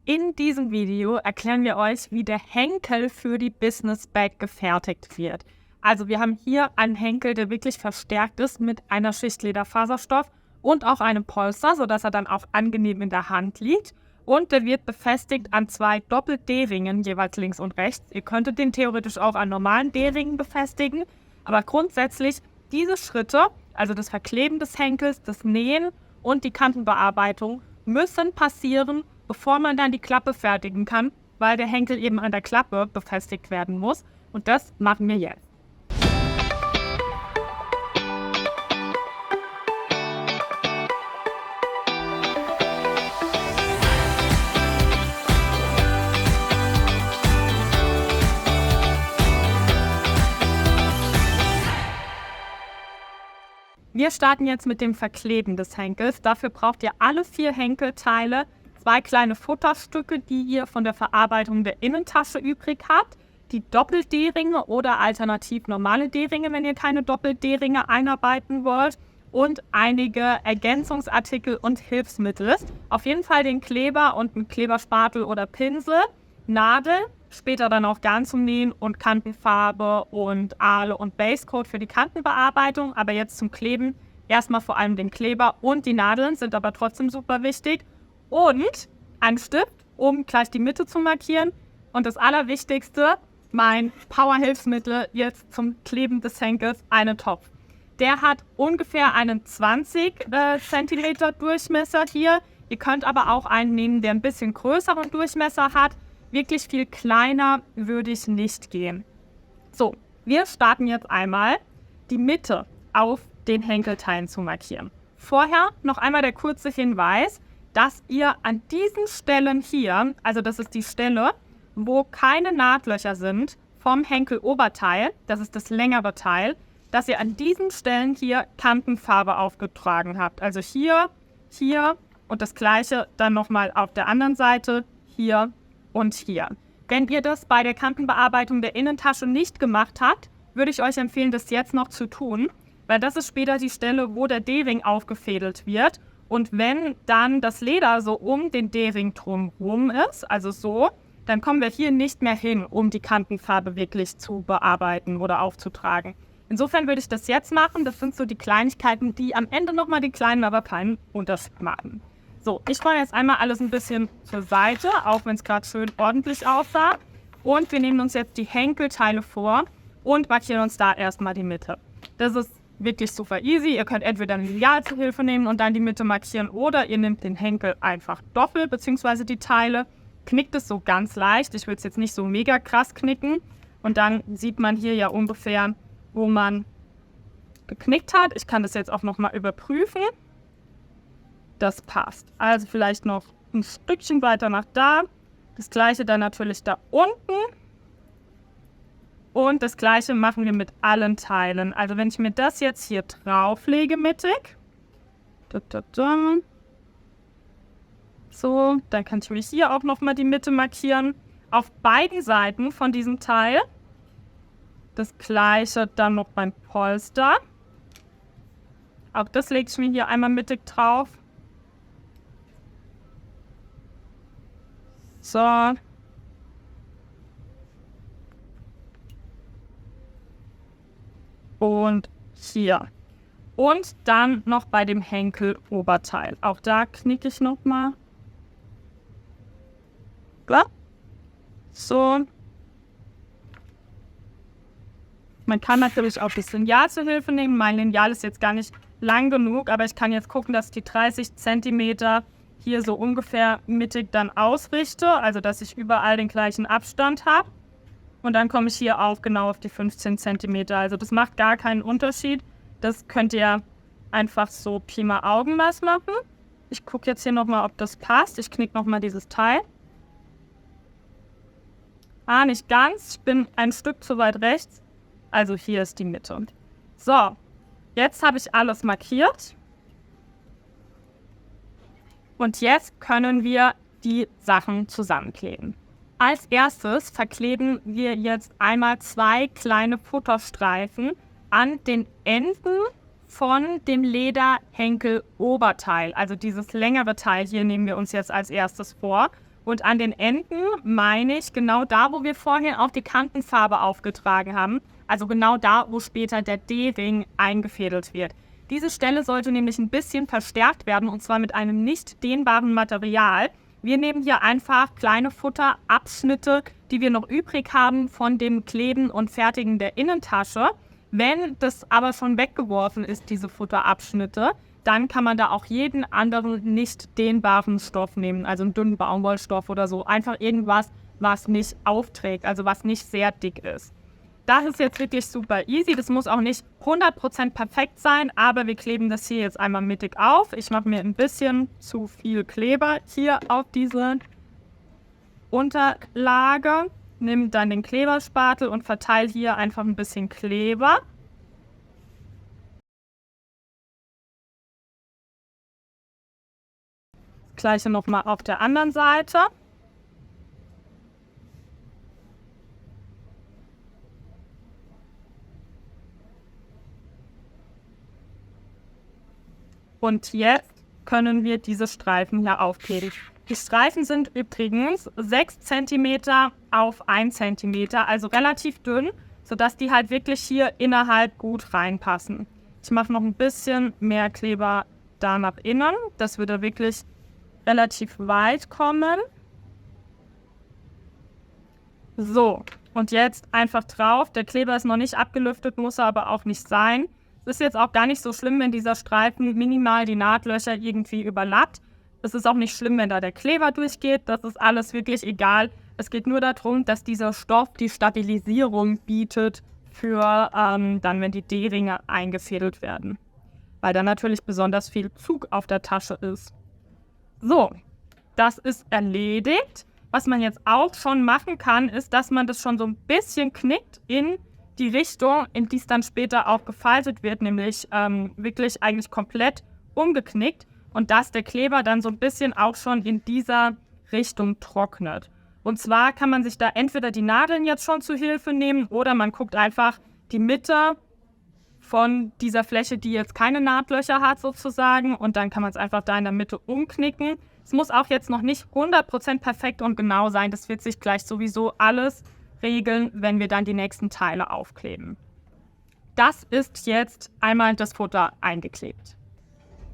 In diesem Video erklären wir euch, wie der Henkel für die Business Bag gefertigt wird. Also wir haben hier einen Henkel, der wirklich verstärkt ist mit einer Schicht Lederfaserstoff und auch einem Polster, sodass er dann auch angenehm in der Hand liegt. Und der wird befestigt an 2 Doppel-D-Ringen, jeweils links und rechts. Ihr könntet den theoretisch auch an normalen D-Ringen befestigen. Aber grundsätzlich diese Schritte, also das Verkleben des Henkels, das Nähen und die Kantenbearbeitung, müssen passieren, bevor man dann die Klappe fertigen kann, weil der Henkel eben an der Klappe befestigt werden muss. Und das machen wir jetzt. Wir starten jetzt mit dem Verkleben des Henkels. Dafür braucht ihr alle 4 Henkelteile, 2 kleine Futterstücke, die ihr von der Verarbeitung der Innentasche übrig habt, die Doppel-D-Ringe oder alternativ normale D-Ringe, wenn ihr keine Doppel-D-Ringe einarbeiten wollt, und einige Ergänzungsartikel und Hilfsmittel. Auf jeden Fall den Kleber und einen Kleberspatel oder Pinsel, Nadel, später dann auch Garn zum Nähen und Kantenfarbe und Ahle und Basecoat für die Kantenbearbeitung. Aber jetzt zum Kleben erstmal vor allem den Kleber und die Nadeln sind aber trotzdem super wichtig. Und ein Stift, um gleich die Mitte zu markieren. Und das Allerwichtigste, mein Power-Hilfsmittel jetzt zum Kleben des Henkels, einen Topf. Der hat ungefähr einen 20 cm Durchmesser hier. Ihr könnt aber auch einen nehmen, der ein bisschen größeren Durchmesser hat. Wirklich viel kleiner würde ich nicht gehen. So, wir starten jetzt einmal, die Mitte auf den Henkelteilen zu markieren. Vorher noch einmal der kurze Hinweis, dass ihr an diesen Stellen hier, also das ist die Stelle, wo keine Nahtlöcher sind vom Henkeloberteil, das ist das längere Teil, dass ihr an diesen Stellen hier Kantenfarbe aufgetragen habt. Also hier, hier und das gleiche dann nochmal auf der anderen Seite, hier und hier. Wenn ihr das bei der Kantenbearbeitung der Innentasche nicht gemacht habt, würde ich euch empfehlen, das jetzt noch zu tun, weil das ist später die Stelle, wo der D-Ring aufgefädelt wird. Und wenn dann das Leder so um den D-Ring drumherum ist, also so, dann kommen wir hier nicht mehr hin, um die Kantenfarbe wirklich zu bearbeiten oder aufzutragen. Insofern würde ich das jetzt machen. Das sind so die Kleinigkeiten, die am Ende nochmal den kleinen, aber keinen Unterschied machen. So, ich räume jetzt einmal alles ein bisschen zur Seite, auch wenn es gerade schön ordentlich aussah. Und wir nehmen uns jetzt die Henkelteile vor und markieren uns da erstmal die Mitte. Das ist wirklich super easy. Ihr könnt entweder ein Lineal zur Hilfe nehmen und dann die Mitte markieren oder ihr nehmt den Henkel einfach doppelt, beziehungsweise die Teile, knickt es so ganz leicht. Ich will es jetzt nicht so mega krass knicken. Und dann sieht man hier ja ungefähr, wo man geknickt hat. Ich kann das jetzt auch nochmal überprüfen. Das passt. Also vielleicht noch ein Stückchen weiter nach da. Das gleiche dann natürlich da unten. Und das gleiche machen wir mit allen Teilen. Also wenn ich mir das jetzt hier drauflege mittig. So, dann kann ich mir hier auch nochmal die Mitte markieren. Auf beiden Seiten von diesem Teil. Das gleiche dann noch beim Polster. Auch das lege ich mir hier einmal mittig drauf. So. Und hier. Und dann noch bei dem Henkel-Oberteil. Auch da knicke ich nochmal. Klar? So. Man kann natürlich auch das Lineal zur Hilfe nehmen. Mein Lineal ist jetzt gar nicht lang genug, aber ich kann jetzt gucken, dass ich die 30 cm hier so ungefähr mittig dann ausrichte, also dass ich überall den gleichen Abstand habe. Und dann komme ich hier auch genau auf die 15 cm. Also das macht gar keinen Unterschied. Das könnt ihr einfach so Pi mal Augenmaß machen. Ich gucke jetzt hier nochmal, ob das passt. Ich knicke nochmal dieses Teil. Nicht ganz. Ich bin ein Stück zu weit rechts. Also hier ist die Mitte. So, jetzt habe ich alles markiert. Und jetzt können wir die Sachen zusammenkleben. Als erstes verkleben wir jetzt einmal 2 kleine Futterstreifen an den Enden von dem Lederhenkel-Oberteil. Also dieses längere Teil hier nehmen wir uns jetzt als erstes vor. Und an den Enden meine ich genau da, wo wir vorhin auch die Kantenfarbe aufgetragen haben. Also genau da, wo später der D-Ring eingefädelt wird. Diese Stelle sollte nämlich ein bisschen verstärkt werden, und zwar mit einem nicht dehnbaren Material. Wir nehmen hier einfach kleine Futterabschnitte, die wir noch übrig haben von dem Kleben und Fertigen der Innentasche. Wenn das aber schon weggeworfen ist, diese Futterabschnitte, dann kann man da auch jeden anderen nicht dehnbaren Stoff nehmen, also einen dünnen Baumwollstoff oder so. Einfach irgendwas, was nicht aufträgt, also was nicht sehr dick ist. Das ist jetzt wirklich super easy. Das muss auch nicht 100% perfekt sein, aber wir kleben das hier jetzt einmal mittig auf. Ich mache mir ein bisschen zu viel Kleber hier auf diese Unterlage. Nimm dann den Kleberspatel und verteile hier einfach ein bisschen Kleber. Das Gleiche nochmal auf der anderen Seite. Und jetzt können wir diese Streifen hier aufkleben. Die Streifen sind übrigens 6 cm auf 1 cm, also relativ dünn, sodass die halt wirklich hier innerhalb gut reinpassen. Ich mache noch ein bisschen mehr Kleber da nach innen. Das würde wirklich relativ weit kommen. So, und jetzt einfach drauf. Der Kleber ist noch nicht abgelüftet, muss er aber auch nicht sein. Es ist jetzt auch gar nicht so schlimm, wenn dieser Streifen minimal die Nahtlöcher irgendwie überlappt. Es ist auch nicht schlimm, wenn da der Kleber durchgeht. Das ist alles wirklich egal. Es geht nur darum, dass dieser Stoff die Stabilisierung bietet für dann, wenn die D-Ringe eingefädelt werden. Weil da natürlich besonders viel Zug auf der Tasche ist. So, das ist erledigt. Was man jetzt auch schon machen kann, ist, dass man das schon so ein bisschen knickt in die Richtung, in die es dann später auch gefaltet wird, nämlich wirklich eigentlich komplett umgeknickt, und dass der Kleber dann so ein bisschen auch schon in dieser Richtung trocknet. Und zwar kann man sich da entweder die Nadeln jetzt schon zu Hilfe nehmen oder man guckt einfach die Mitte von dieser Fläche, die jetzt keine Nahtlöcher hat sozusagen, und dann kann man es einfach da in der Mitte umknicken. Es muss auch jetzt noch nicht 100% perfekt und genau sein, das wird sich gleich sowieso alles regeln, wenn wir dann die nächsten Teile aufkleben. Das ist jetzt einmal das Futter eingeklebt.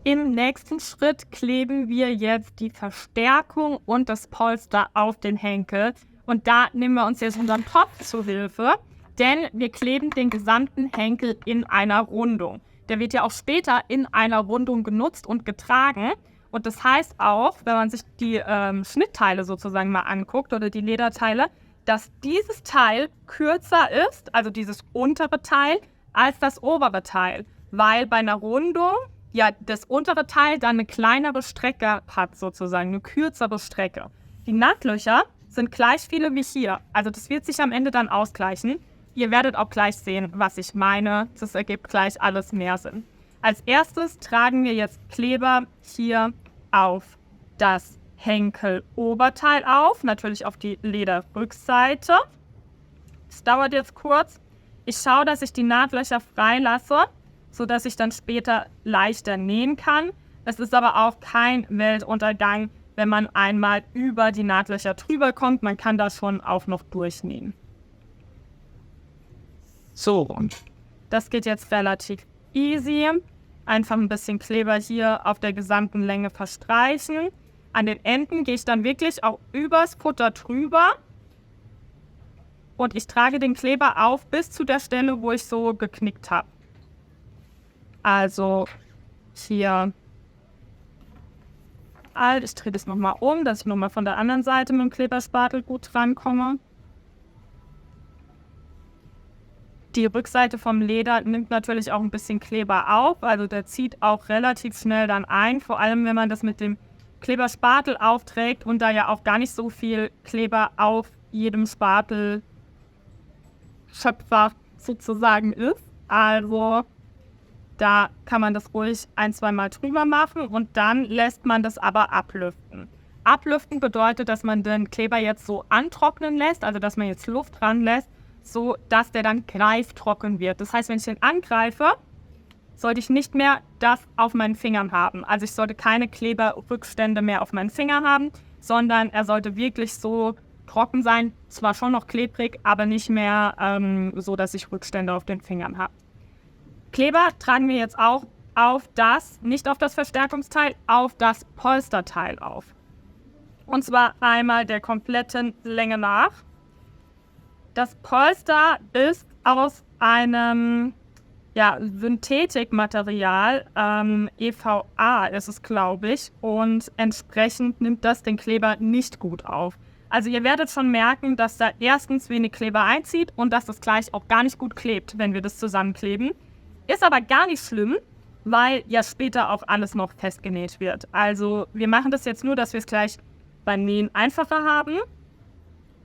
Im nächsten Schritt kleben wir jetzt die Verstärkung und das Polster auf den Henkel. Und da nehmen wir uns jetzt unseren Topf zu Hilfe, denn wir kleben den gesamten Henkel in einer Rundung. Der wird ja auch später in einer Rundung genutzt und getragen. Und das heißt auch, wenn man sich die Schnittteile sozusagen mal anguckt oder die Lederteile, dass dieses Teil kürzer ist, also dieses untere Teil, als das obere Teil. Weil bei einer Rundung ja das untere Teil dann eine kleinere Strecke hat sozusagen, eine kürzere Strecke. Die Nahtlöcher sind gleich viele wie hier. Also das wird sich am Ende dann ausgleichen. Ihr werdet auch gleich sehen, was ich meine. Das ergibt gleich alles mehr Sinn. Als erstes tragen wir jetzt Kleber hier auf das Henkel-Oberteil auf, natürlich auf die Lederrückseite. Es dauert jetzt kurz. Ich schaue, dass ich die Nahtlöcher freilasse, sodass ich dann später leichter nähen kann. Es ist aber auch kein Weltuntergang, wenn man einmal über die Nahtlöcher drüber kommt. Man kann da schon auch noch durchnähen. So, das geht jetzt relativ easy. Einfach ein bisschen Kleber hier auf der gesamten Länge verstreichen. An den Enden gehe ich dann wirklich auch übers Futter drüber. Und ich trage den Kleber auf bis zu der Stelle, wo ich so geknickt habe. Also hier. Ich drehe das nochmal um, dass ich nochmal von der anderen Seite mit dem Kleberspatel gut rankomme. Die Rückseite vom Leder nimmt natürlich auch ein bisschen Kleber auf, also der zieht auch relativ schnell dann ein, vor allem wenn man das mit dem Kleberspatel aufträgt und da ja auch gar nicht so viel Kleber auf jedem Spatel Schöpfer sozusagen ist. Also da kann man das ruhig 1-2 Mal drüber machen und dann lässt man das aber ablüften. Ablüften bedeutet, dass man den Kleber jetzt so antrocknen lässt, also dass man jetzt Luft dran lässt, so dass der dann greiftrocken wird. Das heißt, wenn ich den angreife, sollte ich nicht mehr das auf meinen Fingern haben. Also ich sollte keine Kleberrückstände mehr auf meinen Fingern haben. sondern er sollte wirklich so trocken sein, zwar schon noch klebrig, aber nicht mehr so, dass ich Rückstände auf den Fingern habe. Kleber tragen wir jetzt auch nicht auf das Verstärkungsteil, auf das Polsterteil auf. Und zwar einmal der kompletten Länge nach. Das Polster ist aus einem Synthetikmaterial, EVA ist es, glaube ich, und entsprechend nimmt das den Kleber nicht gut auf. Also ihr werdet schon merken, dass da erstens wenig Kleber einzieht und dass das gleich auch gar nicht gut klebt, wenn wir das zusammenkleben. Ist aber gar nicht schlimm, weil ja später auch alles noch festgenäht wird. Also wir machen das jetzt nur, dass wir es gleich beim Nähen einfacher haben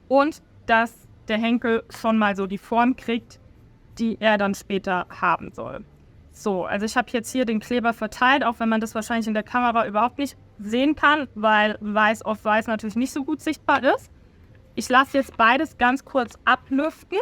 und dass der Henkel schon mal so die Form kriegt, die er dann später haben soll. So, also ich habe jetzt hier den Kleber verteilt, auch wenn man das wahrscheinlich in der Kamera überhaupt nicht sehen kann, weil weiß auf weiß natürlich nicht so gut sichtbar ist. Ich lasse jetzt beides ganz kurz ablüften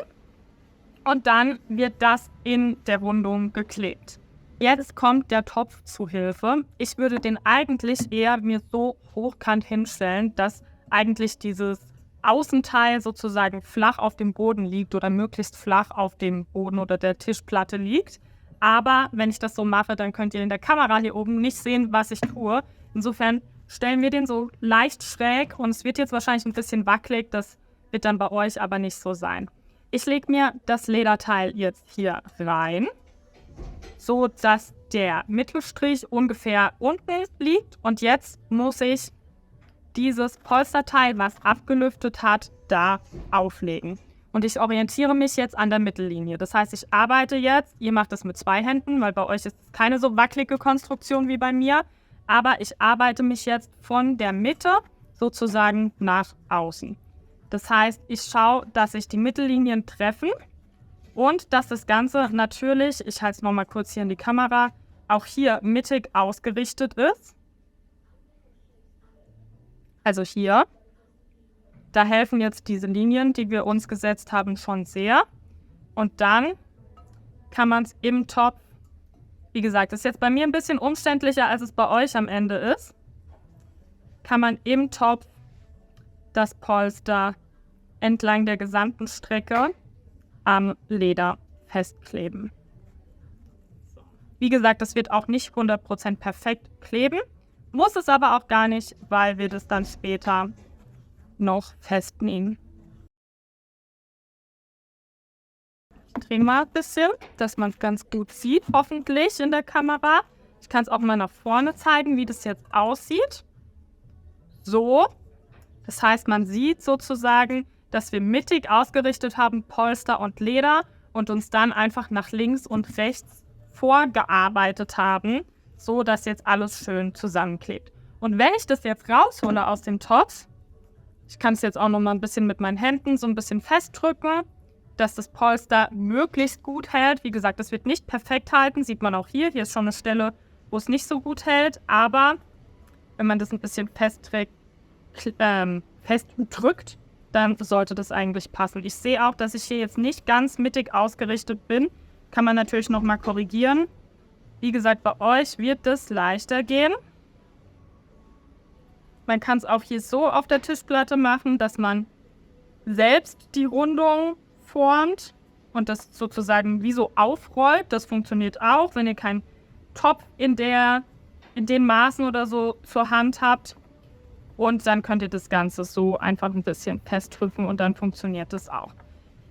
und dann wird das in der Rundung geklebt. Jetzt kommt der Topf zu Hilfe. Ich würde den eigentlich eher mir so hochkant hinstellen, dass eigentlich dieses Außenteil sozusagen flach auf dem Boden liegt oder möglichst flach auf dem Boden oder der Tischplatte liegt. Aber wenn ich das so mache, dann könnt ihr in der Kamera hier oben nicht sehen, was ich tue. Insofern stellen wir den so leicht schräg und es wird jetzt wahrscheinlich ein bisschen wackelig. Das wird dann bei euch aber nicht so sein. Ich lege mir das Lederteil jetzt hier rein, so dass der Mittelstrich ungefähr unten liegt. Und jetzt muss ich dieses Polsterteil, was abgelüftet hat, da auflegen. Und ich orientiere mich jetzt an der Mittellinie. Das heißt, ich arbeite jetzt, ihr macht das mit 2 Händen, weil bei euch ist es keine so wackelige Konstruktion wie bei mir, aber ich arbeite mich jetzt von der Mitte sozusagen nach außen. Das heißt, ich schaue, dass sich die Mittellinien treffen und dass das Ganze natürlich, ich halte es nochmal kurz hier in die Kamera, auch hier mittig ausgerichtet ist. Also hier. Da helfen jetzt diese Linien, die wir uns gesetzt haben, schon sehr. Und dann kann man es im Topf, wie gesagt, das ist jetzt bei mir ein bisschen umständlicher, als es bei euch am Ende ist, kann man im Topf das Polster entlang der gesamten Strecke am Leder festkleben. Wie gesagt, das wird auch nicht 100% perfekt kleben, muss es aber auch gar nicht, weil wir das dann später noch festnähen. Drehen wir ein bisschen, dass man es ganz gut sieht, hoffentlich in der Kamera. Ich kann es auch mal nach vorne zeigen, wie das jetzt aussieht. So, das heißt, man sieht sozusagen, dass wir mittig ausgerichtet haben, Polster und Leder, und uns dann einfach nach links und rechts vorgearbeitet haben, so dass jetzt alles schön zusammenklebt. Und wenn ich das jetzt raushole aus dem Topf, ich kann es jetzt auch noch mal ein bisschen mit meinen Händen so ein bisschen festdrücken, dass das Polster möglichst gut hält. Wie gesagt, das wird nicht perfekt halten, sieht man auch hier. Hier ist schon eine Stelle, wo es nicht so gut hält, aber wenn man das ein bisschen festdrückt, dann sollte das eigentlich passen. Ich sehe auch, dass ich hier jetzt nicht ganz mittig ausgerichtet bin. Kann man natürlich noch mal korrigieren. Wie gesagt, bei euch wird das leichter gehen. Man kann es auch hier so auf der Tischplatte machen, dass man selbst die Rundung formt und das sozusagen wie so aufrollt. Das funktioniert auch, wenn ihr keinen Topf in den Maßen oder so zur Hand habt. Und dann könnt ihr das Ganze so einfach ein bisschen festdrücken und dann funktioniert das auch.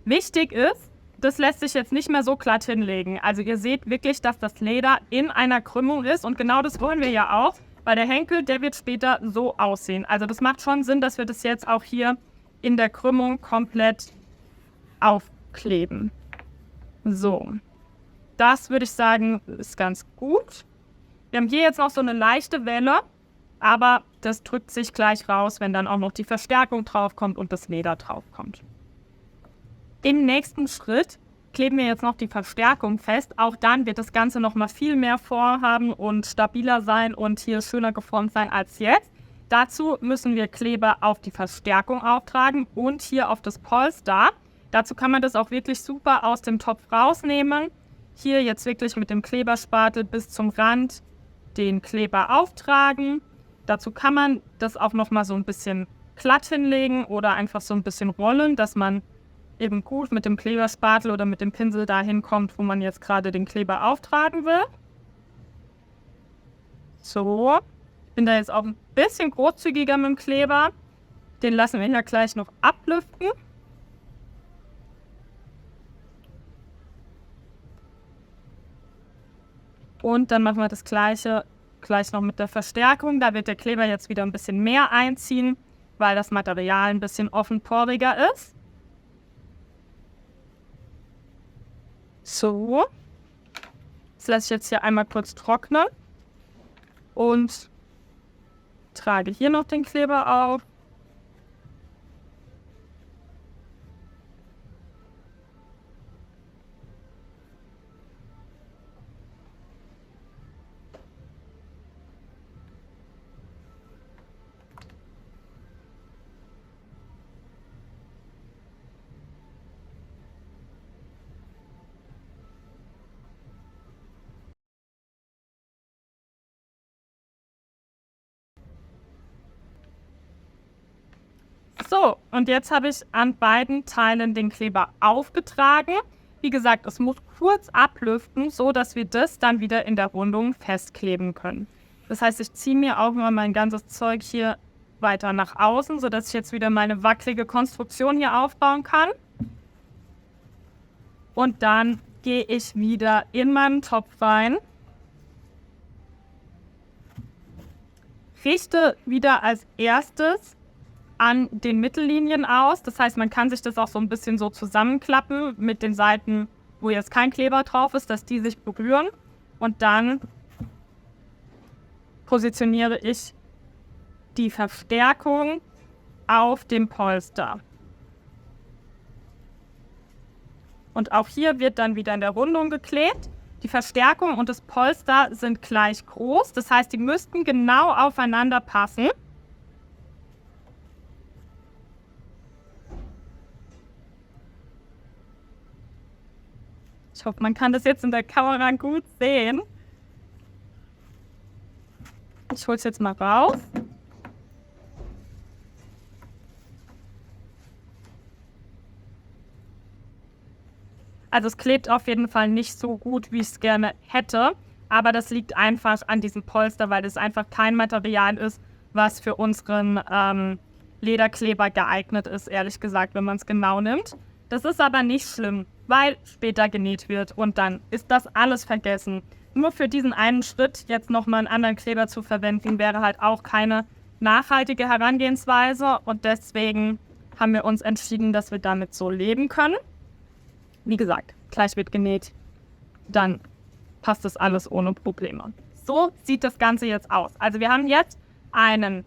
Wichtig ist, das lässt sich jetzt nicht mehr so glatt hinlegen. Also ihr seht wirklich, dass das Leder in einer Krümmung ist und genau das wollen wir ja auch. Weil der Henkel, der wird später so aussehen. Also das macht schon Sinn, dass wir das jetzt auch hier in der Krümmung komplett aufkleben. So, das würde ich sagen, ist ganz gut. Wir haben hier jetzt noch so eine leichte Welle, aber das drückt sich gleich raus, wenn dann auch noch die Verstärkung draufkommt und das Leder draufkommt. Im nächsten Schritt kleben wir jetzt noch die Verstärkung fest. Auch dann wird das Ganze noch mal viel mehr vorhaben und stabiler sein und hier schöner geformt sein als jetzt. Dazu müssen wir Kleber auf die Verstärkung auftragen und hier auf das Polster. Dazu kann man das auch wirklich super aus dem Topf rausnehmen. Hier jetzt wirklich mit dem Kleberspatel bis zum Rand den Kleber auftragen. Dazu kann man das auch nochmal so ein bisschen glatt hinlegen oder einfach so ein bisschen rollen, dass man eben gut mit dem Kleberspatel oder mit dem Pinsel dahin kommt, wo man jetzt gerade den Kleber auftragen will. So, ich bin da jetzt auch ein bisschen großzügiger mit dem Kleber. Den lassen wir ja gleich noch ablüften. Und dann machen wir das Gleiche gleich noch mit der Verstärkung. Da wird der Kleber jetzt wieder ein bisschen mehr einziehen, weil das Material ein bisschen offenporiger ist. So. Das lasse ich jetzt hier einmal kurz trocknen. Und trage hier noch den Kleber auf. So, und jetzt habe ich an beiden Teilen den Kleber aufgetragen. Wie gesagt, es muss kurz ablüften, so dass wir das dann wieder in der Rundung festkleben können. Das heißt, ich ziehe mir auch mal mein ganzes Zeug hier weiter nach außen, sodass ich jetzt wieder meine wackelige Konstruktion hier aufbauen kann. Und dann gehe ich wieder in meinen Topf rein. Richte wieder als erstes an den Mittellinien aus. Das heißt, man kann sich das auch so ein bisschen so zusammenklappen mit den Seiten, wo jetzt kein Kleber drauf ist, dass die sich berühren. Und dann positioniere ich die Verstärkung auf dem Polster. Und auch hier wird dann wieder in der Rundung geklebt. Die Verstärkung und das Polster sind gleich groß. Das heißt, die müssten genau aufeinander passen. Ich hoffe, man kann das jetzt in der Kamera gut sehen. Ich hole es jetzt mal raus. Also es klebt auf jeden Fall nicht so gut, wie ich es gerne hätte. Aber das liegt einfach an diesem Polster, weil das einfach kein Material ist, was für unseren Lederkleber geeignet ist, ehrlich gesagt, wenn man es genau nimmt. Das ist aber nicht schlimm, weil später genäht wird und dann ist das alles vergessen. Nur für diesen einen Schritt jetzt nochmal einen anderen Kleber zu verwenden, wäre halt auch keine nachhaltige Herangehensweise und deswegen haben wir uns entschieden, dass wir damit so leben können. Wie gesagt, gleich wird genäht, dann passt das alles ohne Probleme. So sieht das Ganze jetzt aus. Also wir haben jetzt eine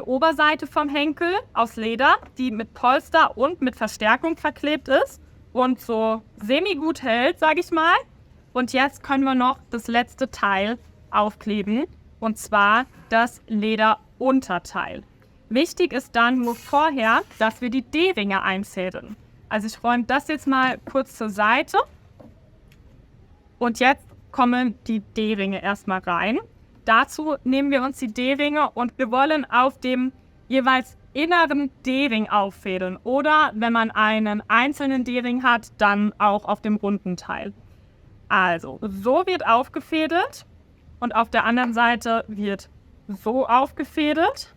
Oberseite vom Henkel aus Leder, die mit Polster und mit Verstärkung verklebt ist und so semi-gut hält, sage ich mal. Und jetzt können wir noch das letzte Teil aufkleben, und zwar das Lederunterteil. Wichtig ist dann nur vorher, dass wir die D-Ringe einfädeln. Also ich räume das jetzt mal kurz zur Seite und jetzt kommen die D-Ringe erstmal rein. Dazu nehmen wir uns die D-Ringe und wir wollen auf dem jeweils inneren D-Ring auffädeln oder wenn man einen einzelnen D-Ring hat, dann auch auf dem runden Teil. Also so wird aufgefädelt und auf der anderen Seite wird so aufgefädelt.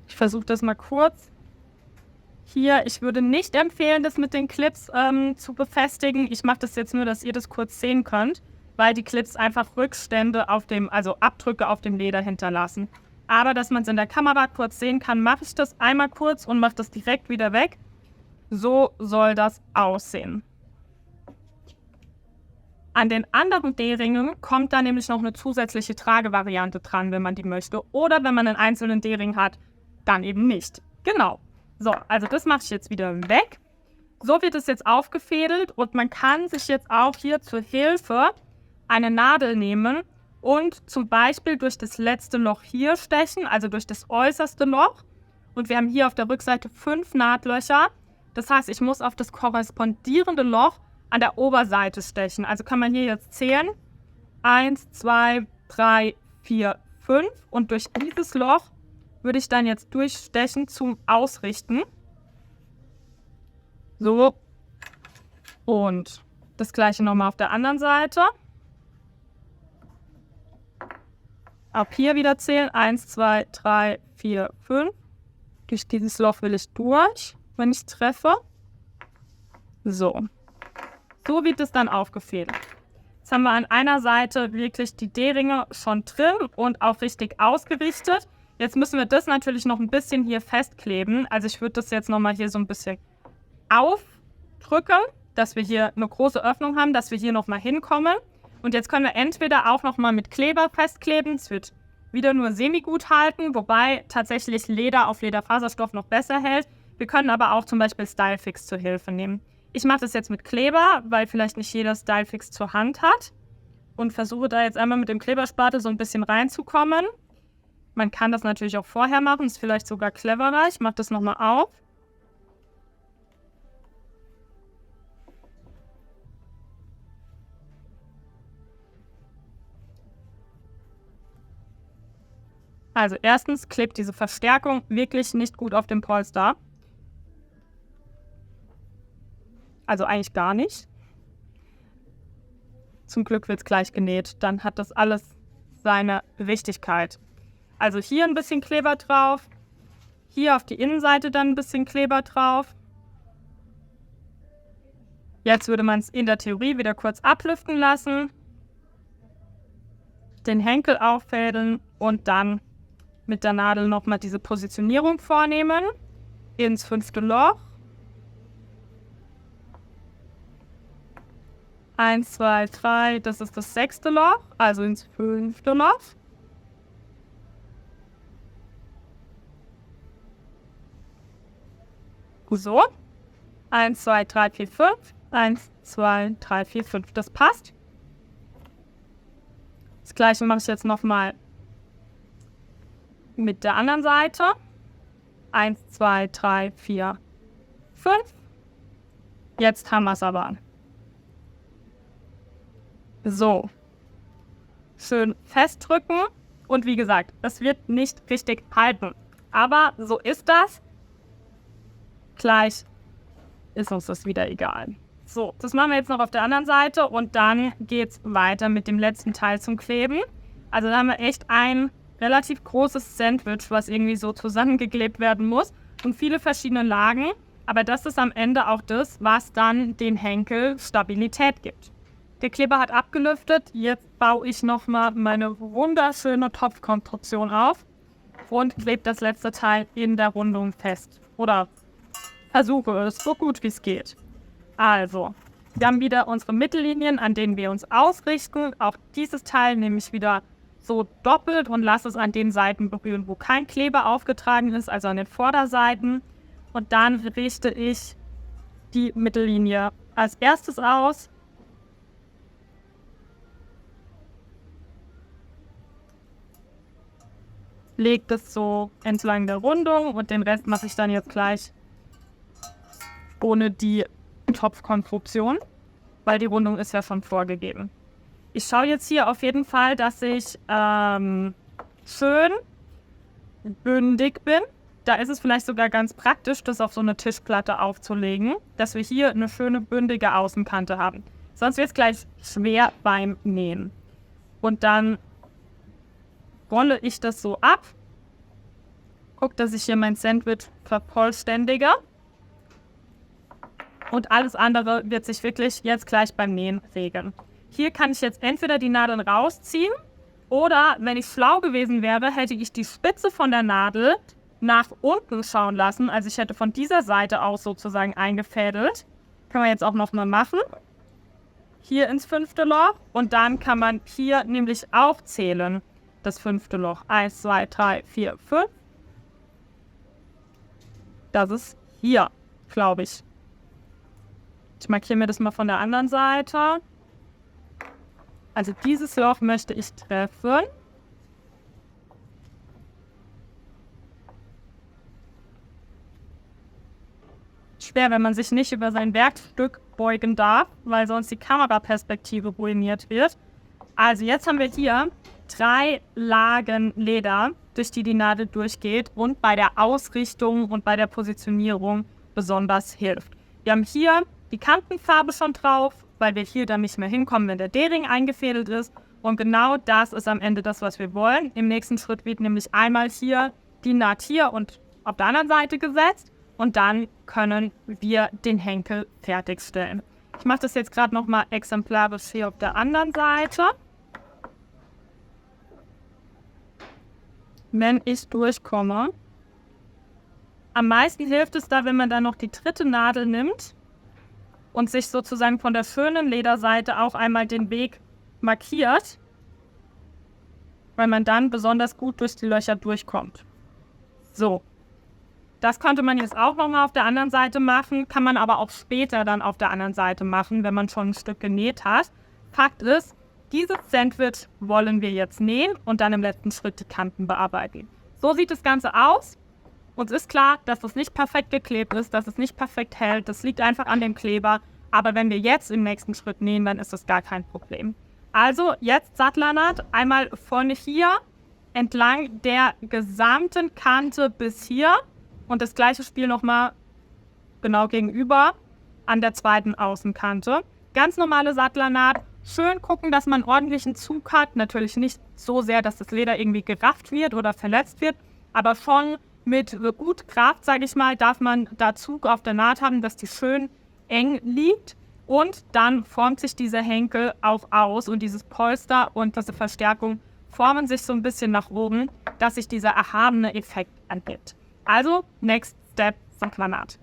Ich versuche das mal kurz. Hier, ich würde nicht empfehlen, das mit den Clips zu befestigen. Ich mache das jetzt nur, dass ihr das kurz sehen könnt, weil die Clips einfach Rückstände also Abdrücke auf dem Leder hinterlassen. Aber dass man es in der Kamera kurz sehen kann, mache ich das einmal kurz und mache das direkt wieder weg. So soll das aussehen. An den anderen D-Ringen kommt da nämlich noch eine zusätzliche Tragevariante dran, wenn man die möchte. Oder wenn man einen einzelnen D-Ring hat, dann eben nicht. Genau. So, also das mache ich jetzt wieder weg. So wird es jetzt aufgefädelt und man kann sich jetzt auch hier zur Hilfe eine Nadel nehmen und zum Beispiel durch das letzte Loch hier stechen, also durch das äußerste Loch. Und wir haben hier auf der Rückseite 5 Nahtlöcher. Das heißt, ich muss auf das korrespondierende Loch an der Oberseite stechen. Also kann man hier jetzt zählen. 1, 2, 3, 4, 5. Und durch dieses Loch würde ich dann jetzt durchstechen zum Ausrichten. So. Und das gleiche nochmal auf der anderen Seite. Ab hier wieder zählen. 1, 2, 3, 4, 5. Durch dieses Loch will ich durch, wenn ich treffe. So. So wird es dann aufgefädelt. Jetzt haben wir an einer Seite wirklich die D-Ringe schon drin und auch richtig ausgerichtet. Jetzt müssen wir das natürlich noch ein bisschen hier festkleben. Also ich würde das jetzt nochmal hier so ein bisschen aufdrücken, dass wir hier eine große Öffnung haben, dass wir hier nochmal hinkommen. Und jetzt können wir entweder auch nochmal mit Kleber festkleben. Es wird wieder nur semi-gut halten, wobei tatsächlich Leder auf Lederfaserstoff noch besser hält. Wir können aber auch zum Beispiel Stylefix zur Hilfe nehmen. Ich mache das jetzt mit Kleber, weil vielleicht nicht jeder Stylefix zur Hand hat. Und versuche da jetzt einmal mit dem Kleberspatel so ein bisschen reinzukommen. Man kann das natürlich auch vorher machen, ist vielleicht sogar cleverer. Ich mache das nochmal auf. Also erstens klebt diese Verstärkung wirklich nicht gut auf dem Polster. Also eigentlich gar nicht. Zum Glück wird es gleich genäht. Dann hat das alles seine Richtigkeit. Also hier ein bisschen Kleber drauf. Hier auf die Innenseite dann ein bisschen Kleber drauf. Jetzt würde man es in der Theorie wieder kurz ablüften lassen. Den Henkel auffädeln und dann mit der Nadel nochmal diese Positionierung vornehmen. Ins 5. Loch. 1, 2, 3, das ist das 6. Loch, also ins 5. Loch. So. 1, 2, 3, 4, 5. 1, 2, 3, 4, 5. Das passt. Das gleiche mache ich jetzt nochmal mit der anderen Seite. 1, 2, 3, 4, 5. Jetzt haben wir es aber. So. Schön festdrücken. Und wie gesagt, es wird nicht richtig halten. Aber so ist das. Gleich ist uns das wieder egal. So, das machen wir jetzt noch auf der anderen Seite und dann geht es weiter mit dem letzten Teil zum Kleben. Also da haben wir echt ein relativ großes Sandwich, was irgendwie so zusammengeklebt werden muss und viele verschiedene Lagen. Aber das ist am Ende auch das, was dann den Henkel Stabilität gibt. Der Kleber hat abgelüftet. Jetzt baue ich nochmal meine wunderschöne Topfkonstruktion auf und klebe das letzte Teil in der Rundung fest. Oder versuche es so gut wie es geht. Also, wir haben wieder unsere Mittellinien, an denen wir uns ausrichten. Auch dieses Teil nehme ich wieder so doppelt und lasse es an den Seiten berühren, wo kein Kleber aufgetragen ist, also an den Vorderseiten. Und dann richte ich die Mittellinie als erstes aus. Lege das so entlang der Rundung und den Rest mache ich dann jetzt gleich ohne die Topfkonstruktion, weil die Rundung ist ja schon vorgegeben. Ich schaue jetzt hier auf jeden Fall, dass ich schön bündig bin. Da ist es vielleicht sogar ganz praktisch, das auf so eine Tischplatte aufzulegen, dass wir hier eine schöne bündige Außenkante haben. Sonst wird es gleich schwer beim Nähen. Und dann rolle ich das so ab. Gucke, dass ich hier mein Sandwich vervollständige. Und alles andere wird sich wirklich jetzt gleich beim Nähen regeln. Hier kann ich jetzt entweder die Nadeln rausziehen oder, wenn ich schlau gewesen wäre, hätte ich die Spitze von der Nadel nach unten schauen lassen. Also ich hätte von dieser Seite aus sozusagen eingefädelt. Kann man jetzt auch nochmal machen. Hier ins 5. Loch und dann kann man hier nämlich aufzählen. Das 5. Loch. 1, 2, 3, 4, 5. Das ist hier, glaube ich. Ich markiere mir das mal von der anderen Seite. Also dieses Loch möchte ich treffen. Schwer, wenn man sich nicht über sein Werkstück beugen darf, weil sonst die Kameraperspektive ruiniert wird. Also jetzt haben wir hier 3 Lagen Leder, durch die Nadel durchgeht und bei der Ausrichtung und bei der Positionierung besonders hilft. Wir haben hier die Kantenfarbe schon drauf, weil wir hier dann nicht mehr hinkommen, wenn der D-Ring eingefädelt ist. Und genau das ist am Ende das, was wir wollen. Im nächsten Schritt wird nämlich einmal hier die Naht hier und auf der anderen Seite gesetzt. Und dann können wir den Henkel fertigstellen. Ich mache das jetzt gerade nochmal exemplarisch hier auf der anderen Seite. Wenn ich durchkomme. Am meisten hilft es da, wenn man dann noch die 3. Nadel nimmt und sich sozusagen von der schönen Lederseite auch einmal den Weg markiert, weil man dann besonders gut durch die Löcher durchkommt. So, das könnte man jetzt auch nochmal auf der anderen Seite machen, kann man aber auch später dann auf der anderen Seite machen, wenn man schon ein Stück genäht hat. Fakt ist, dieses Sandwich wollen wir jetzt nähen und dann im letzten Schritt die Kanten bearbeiten. So sieht das Ganze aus. Uns ist klar, dass es nicht perfekt geklebt ist, dass es nicht perfekt hält. Das liegt einfach an dem Kleber. Aber wenn wir jetzt im nächsten Schritt nähen, dann ist das gar kein Problem. Also jetzt Sattlernaht einmal von hier entlang der gesamten Kante bis hier. Und das gleiche Spiel nochmal genau gegenüber an der zweiten Außenkante. Ganz normale Sattlernaht. Schön gucken, dass man ordentlichen Zug hat. Natürlich nicht so sehr, dass das Leder irgendwie gerafft wird oder verletzt wird, aber schon mit gut Kraft, sage ich mal, darf man da Zug auf der Naht haben, dass die schön eng liegt. Und dann formt sich dieser Henkel auch aus und dieses Polster und diese Verstärkung formen sich so ein bisschen nach oben, dass sich dieser erhabene Effekt angibt. Also, next step, Sattlernaht.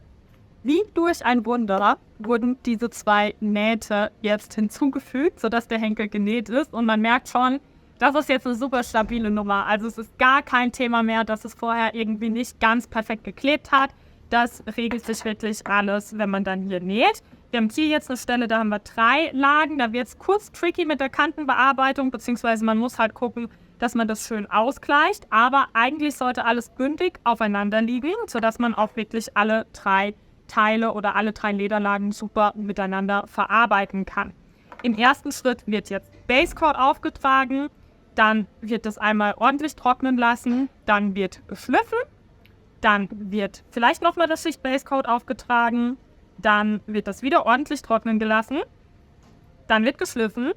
Wie durch ein Wunder wurden diese 2 Nähte jetzt hinzugefügt, sodass der Henkel genäht ist. Und man merkt schon, das ist jetzt eine super stabile Nummer. Also es ist gar kein Thema mehr, dass es vorher irgendwie nicht ganz perfekt geklebt hat. Das regelt sich wirklich alles, wenn man dann hier näht. Wir haben hier jetzt eine Stelle, da haben wir 3 Lagen. Da wird es kurz tricky mit der Kantenbearbeitung, beziehungsweise man muss halt gucken, dass man das schön ausgleicht. Aber eigentlich sollte alles bündig aufeinander liegen, sodass man auch wirklich alle 3 Teile oder alle 3 Lederlagen super miteinander verarbeiten kann. Im ersten Schritt wird jetzt Basecoat aufgetragen, dann wird das einmal ordentlich trocknen lassen, dann wird geschliffen, dann wird vielleicht nochmal das Schicht Basecoat aufgetragen, dann wird das wieder ordentlich trocknen gelassen, dann wird geschliffen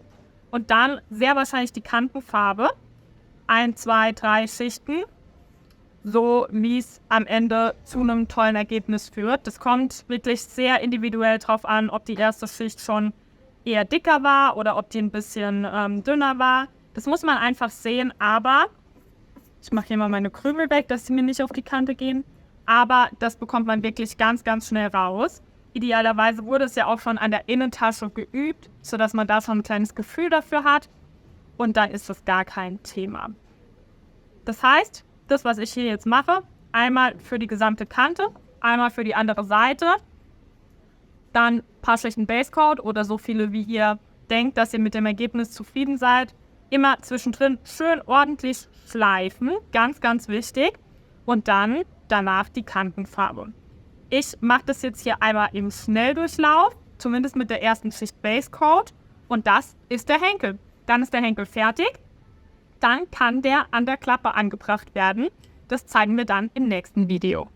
und dann sehr wahrscheinlich die Kantenfarbe, 1, 2, 3 Schichten, so wie es am Ende zu einem tollen Ergebnis führt. Das kommt wirklich sehr individuell drauf an, ob die erste Schicht schon eher dicker war oder ob die ein bisschen dünner war. Das muss man einfach sehen, aber ich mache hier mal meine Krümel weg, dass sie mir nicht auf die Kante gehen. Aber das bekommt man wirklich ganz, ganz schnell raus. Idealerweise wurde es ja auch schon an der Innentasche geübt, sodass man da schon ein kleines Gefühl dafür hat. Und dann ist das gar kein Thema. Das heißt, das, was ich hier jetzt mache, einmal für die gesamte Kante, einmal für die andere Seite, dann ein paar Schichten Basecoat oder so viele, wie ihr denkt, dass ihr mit dem Ergebnis zufrieden seid. Immer zwischendrin schön ordentlich schleifen, ganz, ganz wichtig. Und dann danach die Kantenfarbe. Ich mache das jetzt hier einmal im Schnelldurchlauf, zumindest mit der ersten Schicht Basecoat. Und das ist der Henkel. Dann ist der Henkel fertig. Dann kann der an der Klappe angebracht werden. Das zeigen wir dann im nächsten Video.